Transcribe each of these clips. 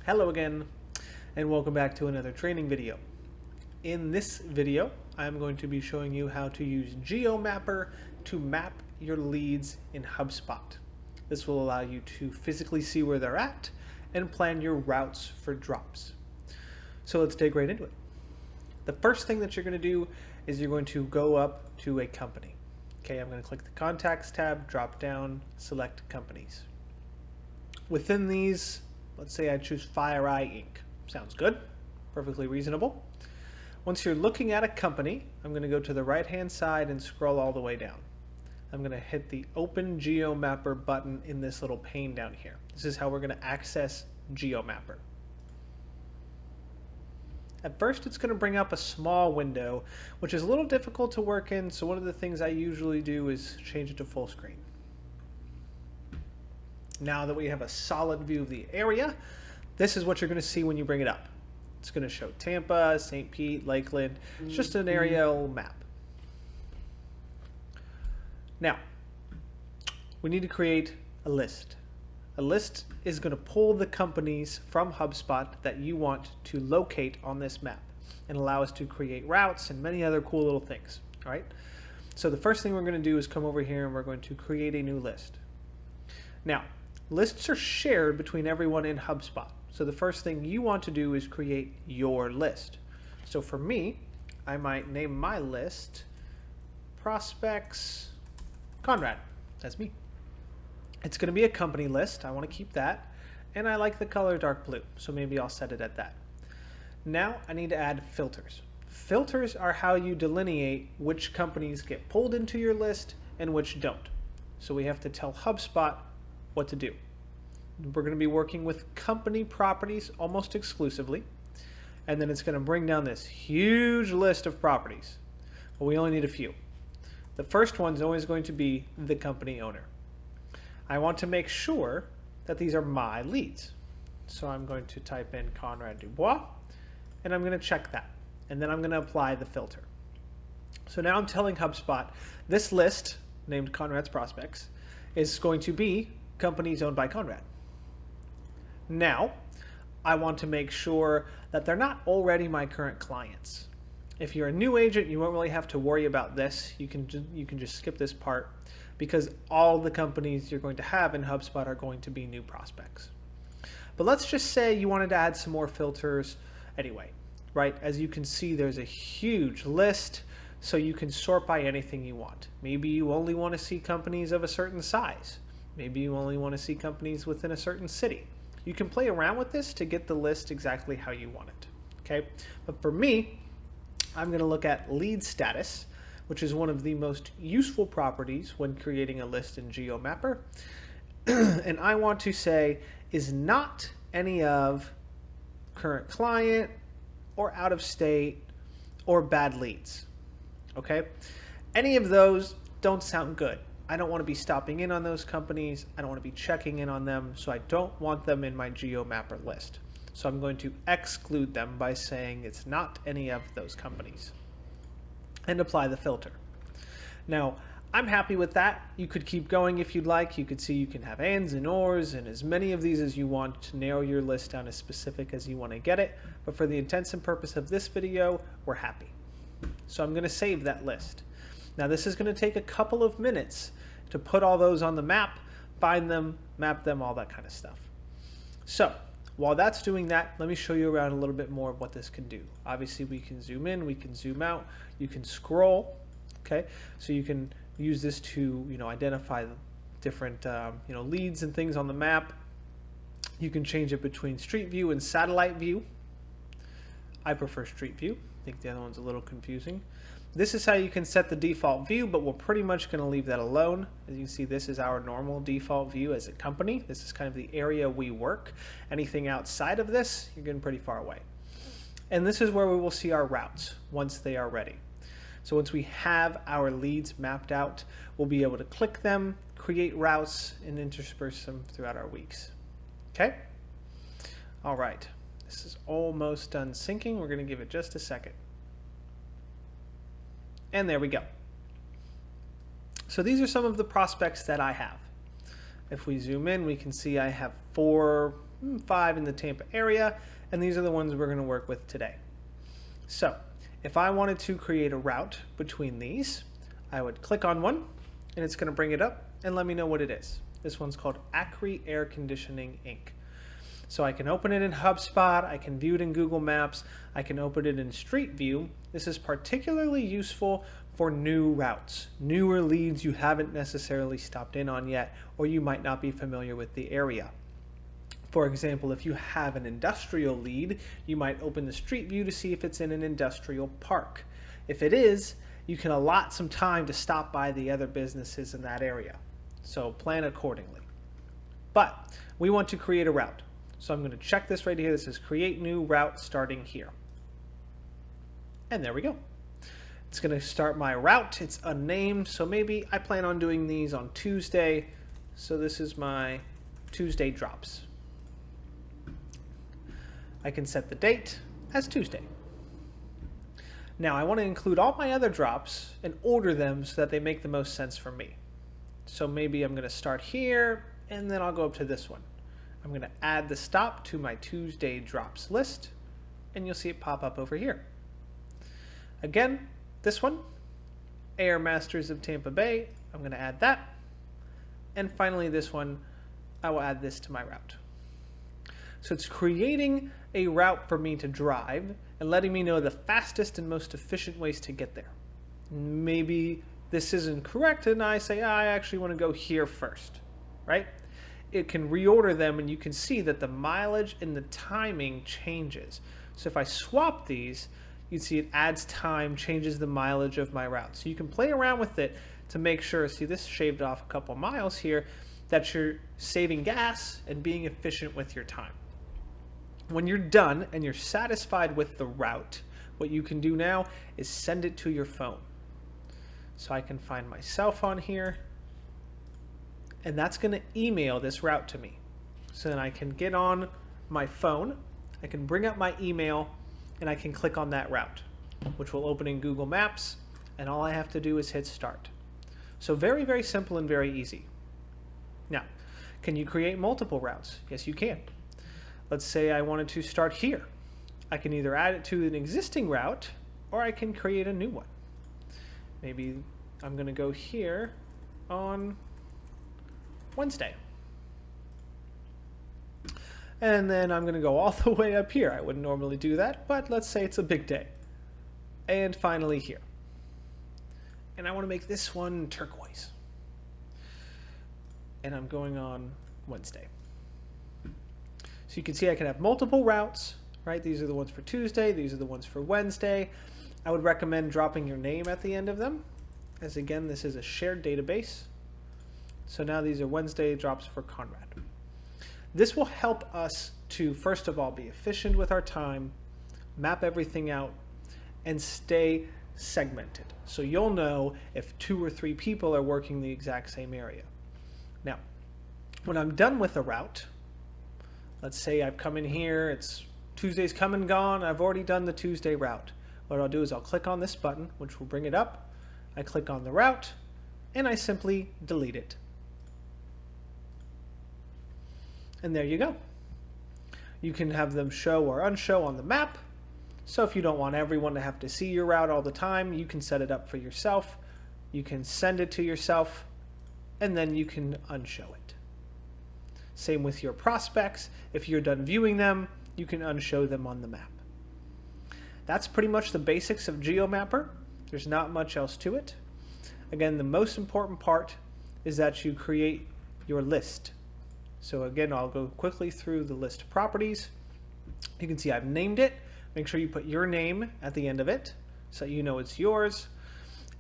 Hello again, and welcome back to another training video. In this video, I'm going to be showing you how to use GeoMapper to map your leads in Hubspot. This will allow you to physically see where they're at and plan your routes for drops. So let's dig right into it. The first thing that you're going to do is you're going to go up to a company. Okay, I'm going to click the Contacts tab, drop down, select Companies. Within these, let's say I choose FireEye Inc. Sounds good, perfectly reasonable. Once you're looking at a company, I'm going to go to the right-hand side and scroll all the way down. I'm going to hit the Open GeoMapper button in this little pane down here. This is how we're going to access GeoMapper. At first, it's going to bring up a small window, which is a little difficult to work in, so one of the things I usually do is change it to full screen. Now that we have a solid view of the area, this is what you're going to see when you bring it up. It's going to show Tampa, St. Pete, Lakeland. It's just an aerial map. Now, we need to create a list. A list is going to pull the companies from HubSpot that you want to locate on this map and allow us to create routes and many other cool little things. All right. So the first thing we're going to do is come over here and we're going to create a new list. Now, lists are shared between everyone in HubSpot. So the first thing you want to do is create your list. So for me, I might name my list Prospects Conrad. That's me. It's going to be a company list. I want to keep that. And I like the color dark blue, so maybe I'll set it at that. Now I need to add filters. Filters are how you delineate which companies get pulled into your list and which don't. So we have to tell HubSpot what to do. We're going to be working with company properties almost exclusively, and then it's going to bring down this huge list of properties. But we only need a few. The first one is always going to be the company owner. I want to make sure that these are my leads. So I'm going to type in Conrad Dubois, and I'm going to check that. And then I'm going to apply the filter. So now I'm telling HubSpot this list, named Conrad's Prospects, is going to be companies owned by Conrad. Now, I want to make sure that they're not already my current clients. If you're a new agent, you won't really have to worry about this. You can just skip this part because all the companies you're going to have in HubSpot are going to be new prospects. But let's just say you wanted to add some more filters anyway, right? As you can see, there's a huge list, so you can sort by anything you want. Maybe you only want to see companies of a certain size. Maybe you only want to see companies within a certain city. You can play around with this to get the list exactly how you want it, okay? But for me, I'm going to look at lead status, which is one of the most useful properties when creating a list in GeoMapper. And I want to say is not any of current client or out of state or bad leads, okay? Any of those don't sound good. I don't want to be stopping in on those companies. I don't want to be checking in on them, so I don't want them in my GeoMapper list. So I'm going to exclude them by saying it's not any of those companies and apply the filter. Now, I'm happy with that. You could keep going if you'd like. You could see you can have ands and ors and as many of these as you want to narrow your list down as specific as you want to get it. But for the intents and purpose of this video, we're happy. So I'm going to save that list. Now this is going to take a couple of minutes to put all those on the map, find them, map them, all that kind of stuff. So while that's doing that, let me show you around a little bit more of what this can do. Obviously we can zoom in, we can zoom out, you can scroll, okay? So you can use this to, identify the different, leads and things on the map. You can change it between Street View and Satellite View. I prefer Street View. I think the other one's a little confusing. This is how you can set the default view, but we're pretty much going to leave that alone. As you can see, this is our normal default view as a company. This is kind of the area we work. Anything outside of this, you're getting pretty far away. And this is where we will see our routes once they are ready. So once we have our leads mapped out, we'll be able to click them, create routes, and intersperse them throughout our weeks. Okay? All right. This is almost done syncing. We're going to give it just a second. And there we go. So these are some of the prospects that I have. If we zoom in, we can see I have 4 5 in the Tampa area, and these are the ones we're going to work with today. So if I wanted to create a route between these, I would click on one, and it's going to bring it up and let me know what it is. This one's called Acri Air Conditioning Inc. So I can open it in Hubspot, I can view it in Google Maps, I can open it in Street View. This is particularly useful for new routes, newer leads you haven't necessarily stopped in on yet, or you might not be familiar with the area. For example, if you have an industrial lead, you might open the Street View to see if it's in an industrial park. If it is, you can allot some time to stop by the other businesses in that area. So plan accordingly. But we want to create a route. So I'm going to check this right here. This says create new route starting here. And there we go. It's going to start my route. It's unnamed. So maybe I plan on doing these on Tuesday. So this is my Tuesday drops. I can set the date as Tuesday. Now I want to include all my other drops and order them so that they make the most sense for me. So maybe I'm going to start here and then I'll go up to this one. I'm going to add the stop to my Tuesday drops list and you'll see it pop up over here. Again, this one, Air Masters of Tampa Bay, I'm going to add that. And finally this one, I will add this to my route. So it's creating a route for me to drive and letting me know the fastest and most efficient ways to get there. Maybe this isn't correct and I say, I actually want to go here first, right? It can reorder them and you can see that the mileage and the timing changes. So if I swap these, you'd see it adds time, changes the mileage of my route. So you can play around with it to make sure, see this shaved off a couple miles here, that you're saving gas and being efficient with your time. When you're done and you're satisfied with the route, what you can do now is send it to your phone. So I can find myself on here, and that's going to email this route to me. So then I can get on my phone, I can bring up my email, and I can click on that route, which will open in Google Maps, and all I have to do is hit start. So very, very simple and very easy. Now, can you create multiple routes? Yes, you can. Let's say I wanted to start here. I can either add it to an existing route or I can create a new one. Maybe I'm going to go here on Wednesday. And then I'm going to go all the way up here. I wouldn't normally do that, but let's say it's a big day. And finally here. And I want to make this one turquoise. And I'm going on Wednesday. So you can see I can have multiple routes, right? These are the ones for Tuesday. These are the ones for Wednesday. I would recommend dropping your name at the end of them, as again, this is a shared database. So now these are Wednesday drops for Conrad. This will help us to, first of all, be efficient with our time, map everything out, and stay segmented. So you'll know if 2 or 3 people are working the exact same area. Now, when I'm done with a route, let's say I've come in here, it's Tuesday's come and gone, I've already done the Tuesday route. What I'll do is I'll click on this button, which will bring it up. I click on the route, and I simply delete it. And there you go. You can have them show or unshow on the map. So if you don't want everyone to have to see your route all the time, you can set it up for yourself. You can send it to yourself, and then you can unshow it. Same with your prospects. If you're done viewing them, you can unshow them on the map. That's pretty much the basics of GeoMapper. There's not much else to it. Again, the most important part is that you create your list. So again, I'll go quickly through the list properties. You can see I've named it. Make sure you put your name at the end of it so you know it's yours.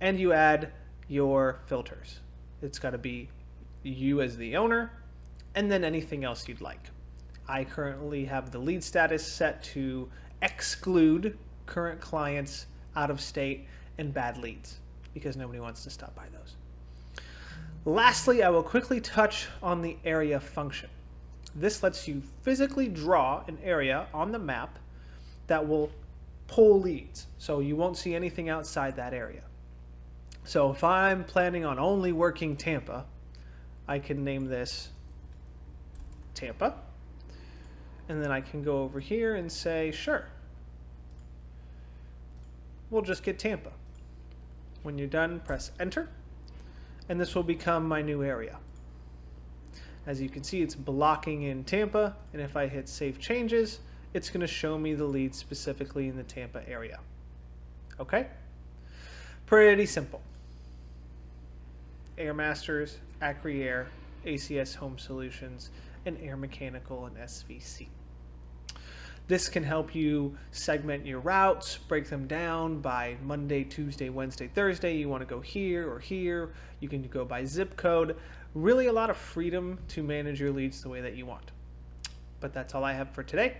And you add your filters. It's got to be you as the owner, and then anything else you'd like. I currently have the lead status set to exclude current clients, out of state, and bad leads, because nobody wants to stop by those. Lastly, I will quickly touch on the area function. This lets you physically draw an area on the map that will pull leads, so you won't see anything outside that area. So if I'm planning on only working Tampa, I can name this Tampa. And then I can go over here and say, sure, we'll just get Tampa. When you're done, press enter, and this will become my new area. As you can see, it's blocking in Tampa, and if I hit Save Changes, it's going to show me the leads specifically in the Tampa area. Okay? Pretty simple. Air Masters, Acri Air, ACS Home Solutions, and Air Mechanical and SVC. This can help you segment your routes, break them down by Monday, Tuesday, Wednesday, Thursday. You want to go here or here. You can go by zip code. Really a lot of freedom to manage your leads the way that you want. But that's all I have for today.